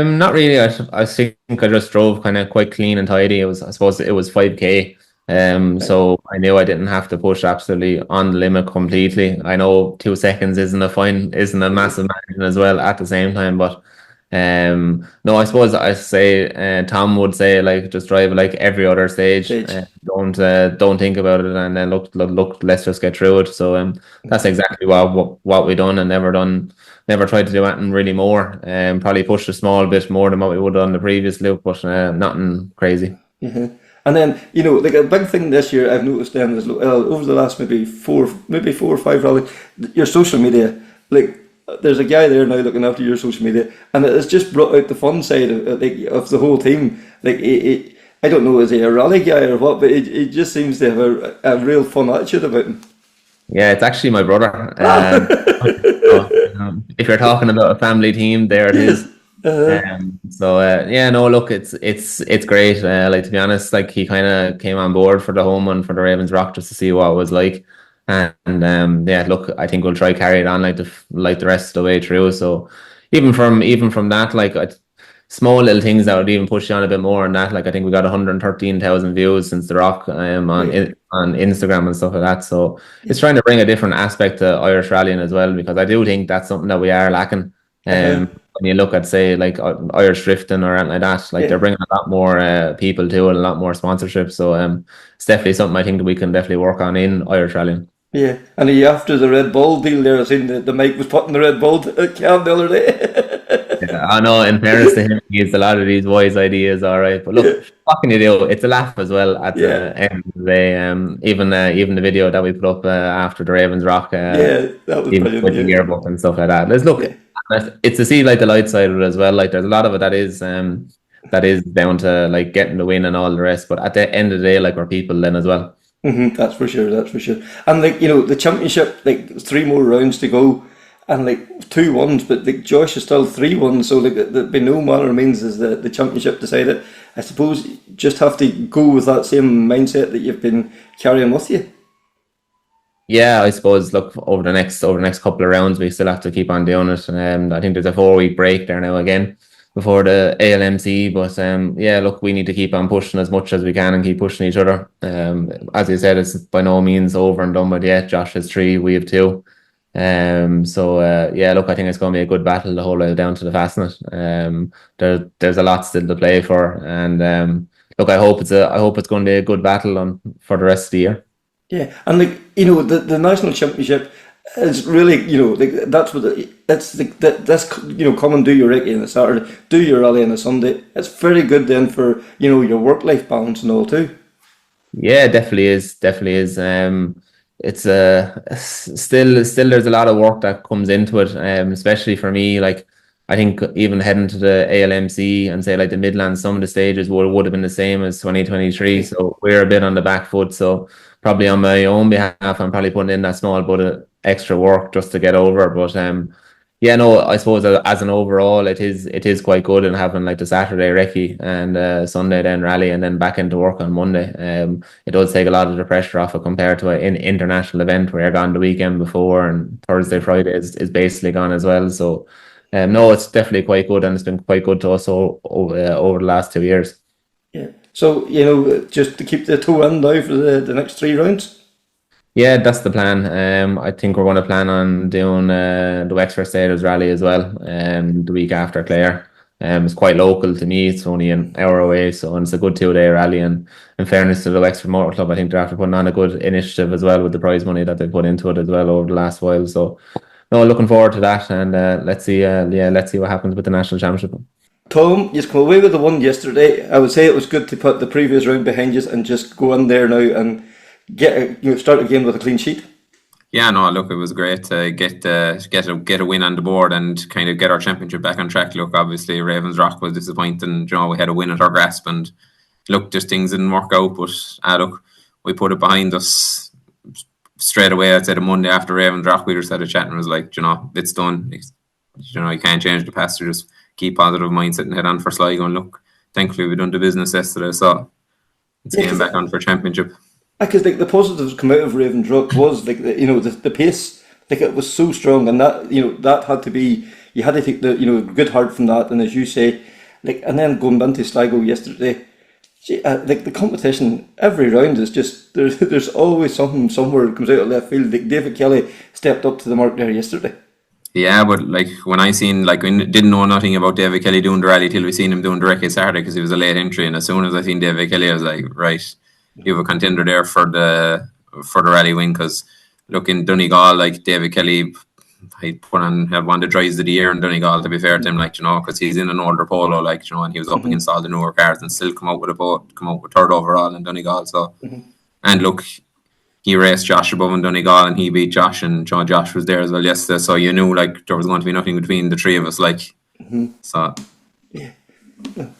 Not really. I think I just drove kind of quite clean and tidy. I suppose it was 5k. So I knew I didn't have to push absolutely on the limit completely. I know 2 seconds isn't a massive margin as well at the same time, but no, I suppose I say Tom would say like just drive like every other stage. Don't think about it, and then look, let's just get through it. So that's exactly what we done, and never tried to do anything really more. Probably pushed a small bit more than what we would have done the previous loop, but nothing crazy. And then, like a big thing this year I've noticed then is over the last maybe four or five rallies, your social media, like, there's a guy there now looking after your social media, and it's just brought out the fun side of the whole team. Like, I don't know, is he a rally guy or what, but it just seems to have a real fun attitude about him. Yeah, it's actually my brother. If you're talking about a family team, there it is. Yeah, no, look, it's great. Like, to be honest, like, he kind of came on board for the home one for the Ravens Rock just to see what it was like, and yeah, look, I think we'll try carry it on like the rest of the way through. So even from that, like, small little things that would even push you on a bit more. And that, like, I think we got 113,000 views since the Rock on Instagram and stuff like that. So it's trying to bring a different aspect to Irish rallying as well, because I do think that's something that we are lacking. When you look at, say, like, Irish drifting or anything like that, like, they're bringing a lot more people to it, a lot more sponsorship. So it's definitely something I think that we can definitely work on in Irish rallying. Yeah, and after the Red Bull deal there, I seen the Mike was putting the Red Bull at Cam the other day. Yeah, I know, in fairness to him, he has a lot of these wise ideas, all right. But look, what can you do? It's a laugh as well at the end of the day. Even the video that we put up after the Ravens Rock, that was brilliant, with the yearbook and stuff like that. It's to see, like, the light side of it as well. Like, there's a lot of it that is down to, like, getting the win and all the rest. But at the end of the day, like, we're people then as well. That's for sure. And, like, the championship, like, 3 more rounds to go, and, like, 2 1s, but, like, Josh is still 3 1s, so, like, there'd be no manner of means as the championship decided. I suppose you just have to go with that same mindset that you've been carrying with you. Yeah, I suppose, look, over the next couple of rounds, we still have to keep on doing it. I think there's a 4-week break there now again before the ALMC, but yeah, look, we need to keep on pushing as much as we can and keep pushing each other. As you said, it's by no means over and done with yet. Josh has 3, we have 2. Yeah, look, I think it's going to be a good battle the whole way down to the Fastnet. There's a lot still to play for, and look, I hope it's going to be a good battle for the rest of the year. Yeah, and, like, the national championship is really, like, that's what that's come and do your recce on a Saturday, do your rally on a Sunday. It's very good then for your work-life balance and all too. Yeah, definitely is. It's still there's a lot of work that comes into it, especially for me. Like, I think even heading to the ALMC and, say, like, the Midlands, some of the stages would have been the same as 2023. So we're a bit on the back foot. So probably on my own behalf, I'm probably putting in that small bit of extra work just to get over. But yeah, no, I suppose as an overall, it is quite good, and having, like, the Saturday recce and Sunday then rally and then back into work on Monday. It does take a lot of the pressure off it compared to an international event where you're gone the weekend before, and Thursday, Friday is basically gone as well. So no, it's definitely quite good, and it's been quite good to us over the last 2 years. Yeah. So, just to keep the toe in now for the next 3 rounds? Yeah, that's the plan. I think we're going to plan on doing the Wexford Stages Rally as well the week after Clare. It's quite local to me. It's only an hour away, so it's a good 2-day rally. And in fairness to the Wexford Motor Club, I think they're after putting on a good initiative as well with the prize money that they put into it as well over the last while. So, no, looking forward to that, and let's see what happens with the national championship. Tom, you come away with the one yesterday. I would say it was good to put the previous round behind you and just go in there now and start again with a clean sheet. Yeah, no, look, it was great to get a win on the board and kind of get our championship back on track. Look, obviously Ravens Rock was disappointing. We had a win at our grasp, and look, just things didn't work out. But look, we put it behind us straight away. I'd say the Monday after Ravens Rock, we just had a chat and was like, it's done. You can't change the past. You just keep positive mindset and head on for Sligo. And look, thankfully we done the business yesterday, so it's getting back on for championship. Because, like, the positives come out of Ravens Rock was, like, the pace, like, it was so strong, and that that had to be, you had to take the good heart from that, and as you say, like, and then going into Sligo yesterday, like, the competition every round is just there's always something somewhere that comes out of left field. Like, David Kelly stepped up to the mark there yesterday. Yeah, but, like, when I seen, like, we didn't know nothing about David Kelly doing the rally till we seen him doing the recce Saturday because he was a late entry, and as soon as I seen David Kelly, I was like, right, you have a contender there for the rally win. Because look, in Donegal, like, David Kelly, he had one of the drives of the year in Donegal, to be fair to him, like, because he's in an older polo, like, and he was up against all the newer cars and still come out with third overall in Donegal. So and look, he raced Josh above in Donegal, and he beat Josh, and Josh was there as well yesterday. So you knew like there was going to be nothing between the three of us. Like, so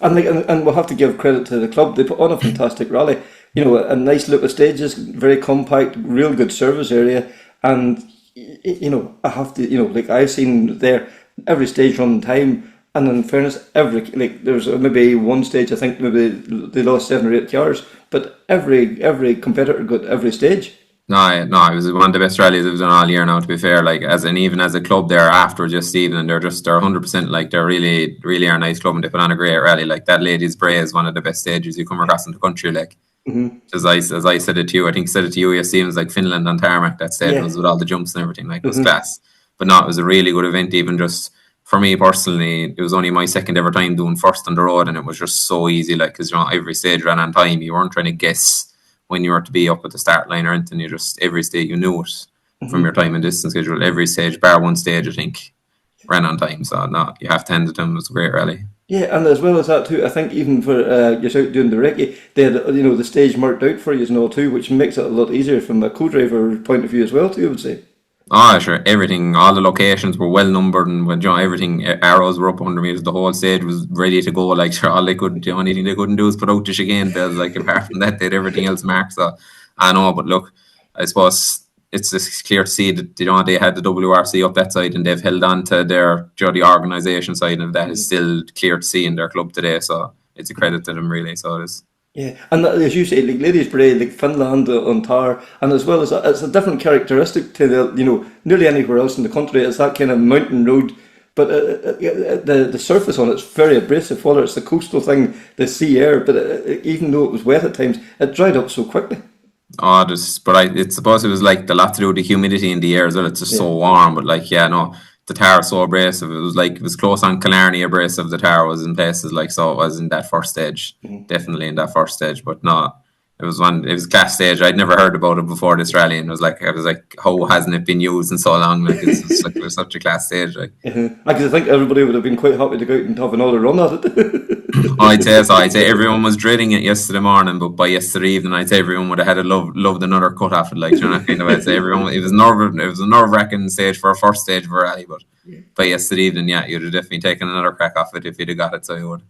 and we'll have to give credit to the club. They put on a fantastic rally. You know, a nice look of stages, very compact, real good service area, and you know, I have to, you know, like I've seen there every stage run time, and in fairness, there's maybe one stage I think maybe they lost 7 or 8 cars, but every competitor got every stage. No, it was one of the best rallies I've done all year now, to be fair. Like, even as a club there after just even, they're 100%, like, they're really, really are a nice club, and they put on a great rally. Like, that Ladies' Bray is one of the best stages you come across in the country, like. As I said it to you, I think I said it to you yesterday, it was like Finland on tarmac, that stage was with all the jumps and everything, like, it was class. But no, it was a really good event, even just, for me personally, it was only my second ever time doing first on the road, and it was just so easy, like, because, you know, every stage ran on time, you weren't trying to guess when you were to be up at the start line or anything. You just, every stage you knew it from your time and distance schedule. Every stage, bar one stage, I think, ran on time. So no, you have to hand it to them. It was a great rally. Yeah, and as well as that too, I think even for yourself doing the recce, they had, you know, the stage marked out for you and all too, which makes it a lot easier from a co-driver point of view as well too, I would say. Oh, sure. Everything, all the locations were well numbered, and you know, everything, arrows were up under me. The whole stage was ready to go. Like, sure, all they could, the only thing they couldn't do is put out the chicane bells. Like, apart from that, they had everything else marked. So, I know, but look, I suppose it's just clear to see that, you know, they had the WRC up that side, and they've held on to their, you know, the organisation side, and that is still clear to see in their club today. So, it's a credit to them, really. So it is. Yeah, and that, as you say, like Ladies' Parade, like Finland on Tar, and as well as that, it's a different characteristic to the, you know, nearly anywhere else in the country. It's that kind of mountain road, but the surface on it's very abrasive. Whether it's the coastal thing, the sea air, but even though it was wet at times, it dried up so quickly. Oh, I suppose it was like a lot to do with the humidity in the air as well. It's just so warm, but like, yeah, no. The tar was so abrasive. It was close on Killarney abrasive. The tar was in places, like, so it was in that first stage, definitely in that first stage. But no, it was a class stage. I'd never heard about it before this rally, and I was like, how hasn't it been used in so long? Like, it was such a class stage. Like, I think everybody would have been quite happy to go out and have another run at it. I'd say everyone was dreading it yesterday morning, but by yesterday evening, I'd say everyone would have had loved another cut off it. Like, you know, kind of, I'd say everyone, it was a nerve-wracking stage for a first stage of a rally, but by yesterday evening, yeah, you'd have definitely taken another crack off it if you'd have got it. So you would.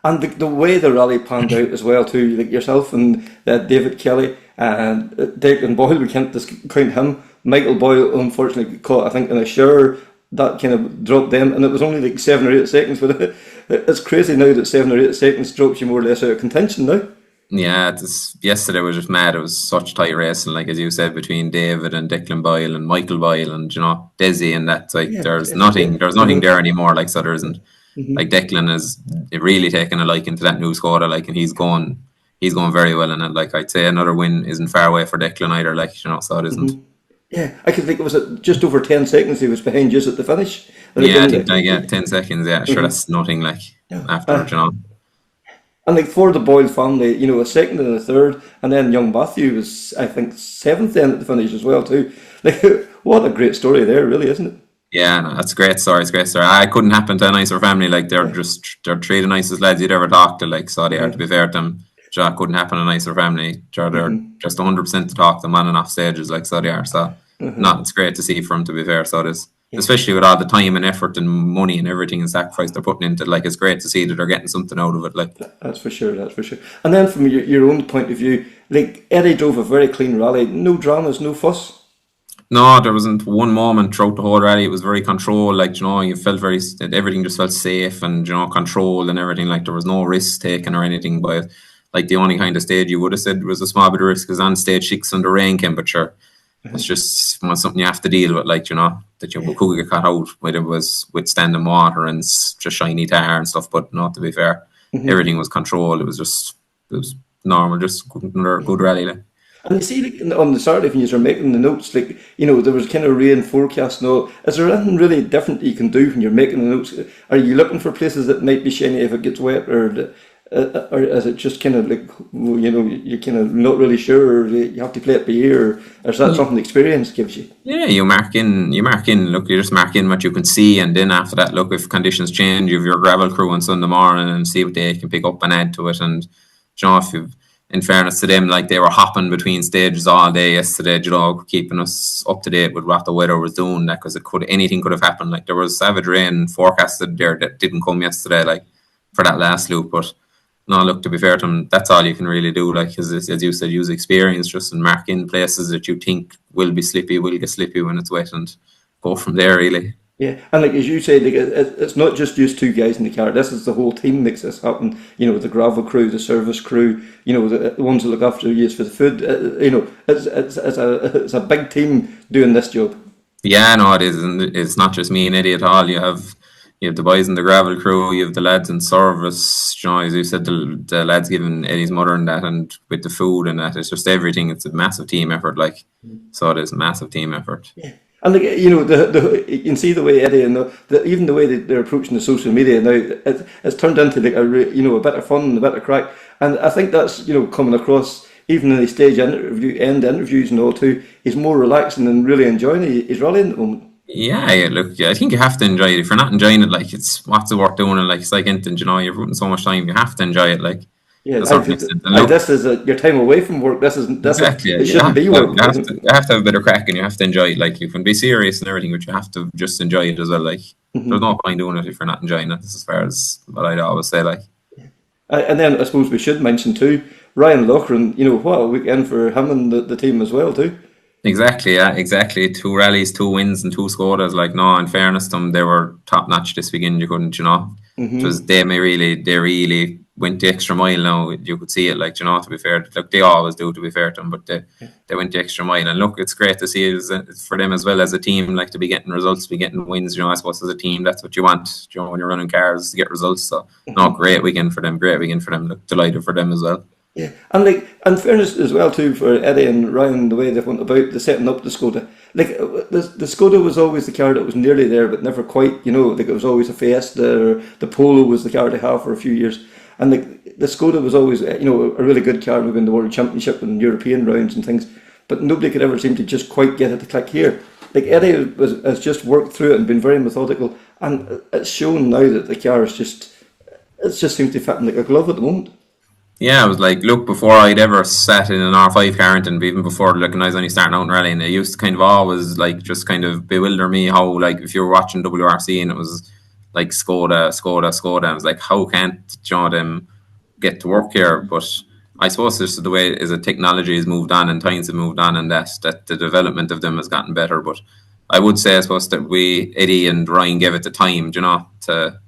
And the way the rally panned out as well too, like yourself and David Kelly and Declan Boyle, we can't discount him. Michael Boyle unfortunately caught, I think, in a shower. That kind of dropped them, and it was only like 7 or 8 seconds. But it's crazy now that 7 or 8 seconds drops you more or less out of contention now. Yeah, yesterday was just mad. It was such tight racing, like, as you said, between David and Declan Boyle and Michael Boyle and, you know, Desi, and that. Like, there's nothing there anymore. Like, so there isn't. Like, Declan is really taking a liking to that new Skoda, like, and he's going very well in it. Like, I'd say another win isn't far away for Declan either. Like, you know, so it isn't. Yeah, I could think it was just over 10 seconds he was behind just at the finish. Yeah, I think 10 seconds. Yeah, sure, that's nothing. Like, afterwards, you know. And like for the Boyle family, you know, a second and a third, and then young Matthew was, I think, 7th then at the finish as well too. Like, what a great story there, really, isn't it? Yeah, no, that's a great story. It's a great story. I couldn't happen to a nicer family. Like, they're three of the nicest lads you'd ever talk to. Like, so they are, to be fair to them. Couldn't happen to a nicer family. They're just 100% to talk to them on and off stages, like, so they are. So, no, it's great to see for them, to be fair. So it is. Yeah. Especially with all the time and effort and money and everything and sacrifice they're putting into it. Like, it's great to see that they're getting something out of it. Like, that's for sure. And then from your own point of view, like, Eddie drove a very clean rally. No dramas, no fuss. No, there wasn't one moment throughout the whole rally. It was very controlled. Like, you know, you felt everything just felt safe and, you know, controlled and everything. Like, there was no risk taken or anything. But like, the only kind of stage you would have said was a small bit of risk is on stage 6 under rain temperature. It's just something you have to deal with, like, you know, that you could get caught out when it was with standing water and just shiny tar and stuff. But not, to be fair, everything was controlled. It was normal, just another good rally. Like. And you see, like, on the Saturday when you're making the notes, like, you know, there was kind of rain forecast and all. Is there anything really different you can do when you're making the notes? Are you looking for places that might be shiny if it gets wet, or is it just kind of like, you know, you're kind of not really sure, or you have to play it by ear, or is that something experience gives you? Yeah, you mark in, look, you just mark in what you can see, and then after that, look, if conditions change, you have your gravel crew on Sunday morning and see what they can pick up and add to it. And, you know, in fairness to them, like they were hopping between stages all day yesterday, you know, keeping us up to date with what the weather was doing, that because anything could have happened. Like there was savage rain forecasted there that didn't come yesterday, like for that last loop. But no, look, to be fair to them, that's all you can really do. Like as you said, use experience just in marking places that you think will be slippy, will get slippy when it's wet, and go from there really. Yeah, and like as you say, like, it's not just 2 guys in the car. This is the whole team makes this happen. You know, the gravel crew, the service crew. You know, the ones that look after you for the food. You know, it's a big team doing this job. Yeah, no, it is, and it's not just me and Eddie at all. You have the boys in the gravel crew. You have the lads in service. You know, as you said, the lads giving Eddie's mother and that, and with the food and that. It's just everything. It's a massive team effort. Like, so it is a massive team effort. Yeah. And like, you know, you can see the way Eddie and even the way they're approaching the social media now, it's turned into like a bit of fun and a bit of crack. And I think that's coming across even in the stage interviews and all too. He's more relaxing and really enjoying his rallying at the moment. Yeah, look, I think you have to enjoy it. If you're not enjoying it, like what's the work doing it? Like it's like anything, you're putting so much time. You have to enjoy it. Like. Yeah, this is your time away from work. This exactly. It shouldn't be work. You have to have a bit of crack, and you have to enjoy it. Like you can be serious and everything, but you have to just enjoy it as well. Like there's no point doing it if you're not enjoying it. As far as what I'd always say, like. And then I suppose we should mention too Ryan Loughran. What a weekend for him and the team as well too. Exactly, yeah, exactly. 2 rallies, 2 wins, and 2 Skodas. Like, no, in fairness to them, they were top notch this weekend. You couldn't, because they really went the extra mile. Now you could see it, like, to be fair, like they always do, to be fair to them, but they went the extra mile. And look, it's great to see it for them as well as a team, like to be getting results, to be getting wins. I suppose as a team, that's what you want. When you're running cars, to get results. So, no, great weekend for them. Look, delighted for them as well. Yeah, and in fairness as well too for Eddie and Ryan, the way they went about the setting up the Skoda. Like the Skoda was always the car that was nearly there, but never quite. Like it was always a Fiesta, or the Polo was the car they have for a few years. And the Skoda was always, a really good car moving the World Championship and European rounds and things. But nobody could ever seem to just quite get it to click here. Like Eddie has just worked through it and been very methodical, and it's shown now that the car is just seems to fit in like a glove at the moment. Yeah, I was like, look, before I'd ever sat in an R5 car, and even before looking, I was only starting out in rallying, it used to kind of always like just kind of bewilder me how, like, if you were watching WRC and it was like Skoda, and I was like, how can't them get to work here? But I suppose this is the way as the technology has moved on and times have moved on, and that the development of them has gotten better. But I would say, I suppose, that Eddie and Ryan gave it the time, to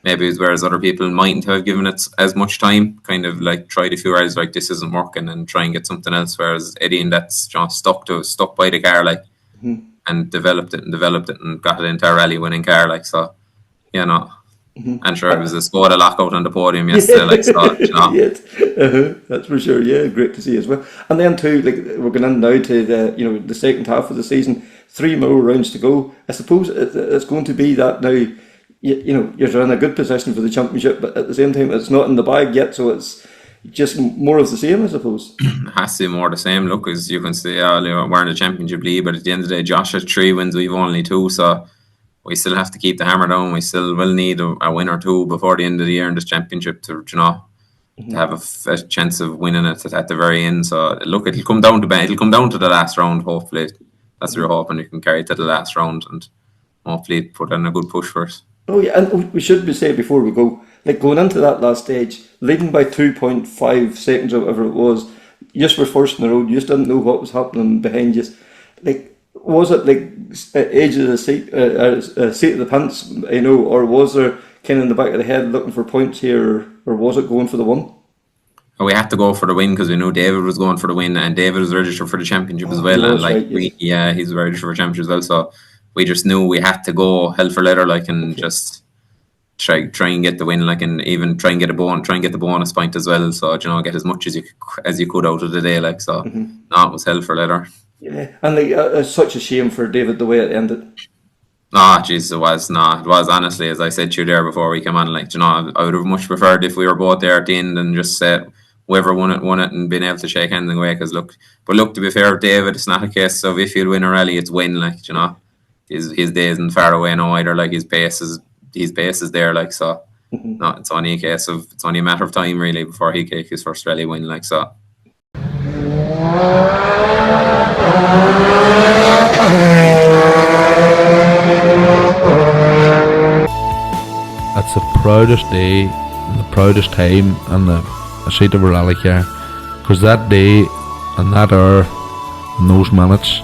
maybe whereas other people mightn't have given it as much time, kind of like tried a few hours, like this isn't working, and try and get something else. Whereas Eddie and that's stuck by the car, like, and developed it and got it into a rally winning car, like, so. I'm sure it was a Skoda lockout on the podium yesterday, like, so, Yes, that's for sure. Yeah, great to see as well. And then too, like, we're going in now to the second half of the season. 3 more rounds to go. I suppose it's going to be that now. You're in a good position for the championship, but at the same time, it's not in the bag yet. So it's just more of the same, I suppose. It has to be more the same. Look, as you can see, we're in the championship league, but at the end of the day, Josh has 3 wins, we've only 2, so we still have to keep the hammer down. We still will need a win or 2 before the end of the year in this championship to have a chance of winning it at the very end. So look, it'll come down to the last round. Hopefully, that's what we're hoping. You can carry it to the last round and hopefully put in a good push for it. Oh yeah, and we should say before we go, like, going into that last stage, leading by 2.5 seconds or whatever it was, you just were first in the road. You just didn't know what was happening behind you. Like, was it like edge of the seat of the pants, or was there kind of in the back of the head looking for points here, or was it going for the win? We had to go for the win because we knew David was going for the win, and David was registered for the championship as well. And like, right, yes. He's registered for the championship as well. So we just knew we had to go hell for leather, like, and just try and get the win, like, and even try and get the bonus point as well. So get as much as you could out of the day, like. So no, it was hell for leather. Yeah, and like, it's such a shame for David the way it ended. Jeez, it was honestly, as I said to you there before we came on, like, I would have much preferred if we were both there at the end and just said whoever won it and been able to shake hands and go away. Because look, to be fair, David, it's not a case of if you'll win a rally, it's win, like, his day isn't far away no either, like, his pace is there, like, so no, it's only a matter of time really before he take his first rally win, like, so That's the proudest day and the proudest time in the seat of a rally car, because that day and that hour and those minutes,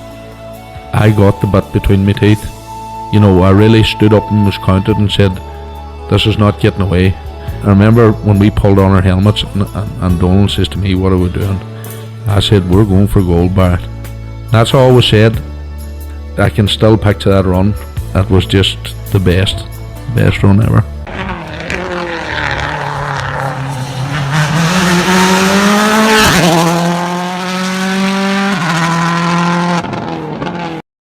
I got the bit between my teeth. You know, I really stood up and was counted and said, this is not getting away. I remember when we pulled on our helmets and Donald says to me, what are we doing? I said, we're going for gold, Barrett. That's all was said. I can still picture that run. That was just the best run ever.